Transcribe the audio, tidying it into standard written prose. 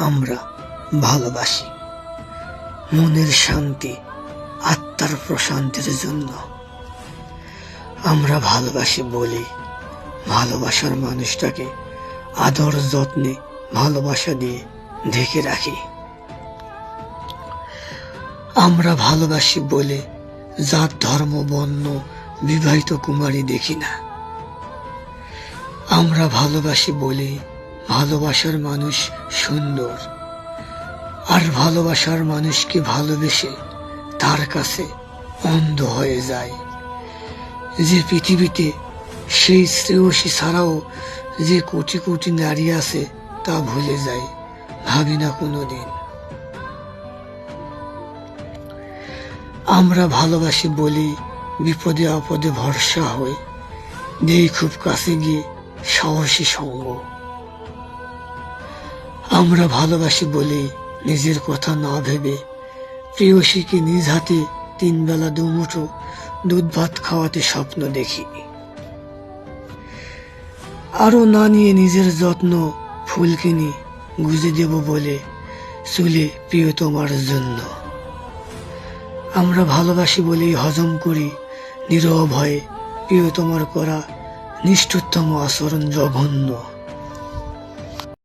আমরা ভালোবাসি মনের শান্তি, আত্মার প্রশান্তির জন্য। আমরা ভালোবাসি বলি ভালোবাসার মানুষটাকে আদর যত্নে ভালোবাসা দিয়ে ঢেকে রাখি। আমরা ভালোবাসি বলে জাত ধর্ম বর্ণ বিবাহিত কুমারী দেখি না। আমরা ভালোবাসি বলে ভালোবাসার মানুষ সুন্দর, আর ভালোবাসার মানুষকে ভালোবেসে তার কাছে অন্ধ হয়ে যায়। যে পৃথিবীতে সেই শ্রেয়সী ছাড়াও যে কোটি কোটি নারী আছে তা ভুলে যায়, ভাবি না কোনোদিন। আমরা ভালোবাসি বলি বিপদে আপদে ভরসা হয়ে দেই খুব কাছে গিয়ে সাহসী সঙ্গ। আমরা ভালোবাসি বলে নিজের কথা না ভেবে প্রেয়সীকে নিজ হাতে 3 বেলা 2 মুঠো দুধ ভাত খাওয়াতে স্বপ্ন দেখি। আরো না নিয়ে নিজের যত্ন ফুল কিনি গুজে দেব বলে চুলে প্রিয়তমার জন্য। আমরা ভালোবাসি বলেই হজম করি নীরব ভয়ে প্রিয়তমার করা নিষ্ঠুরতম আচরণ জঘন্য।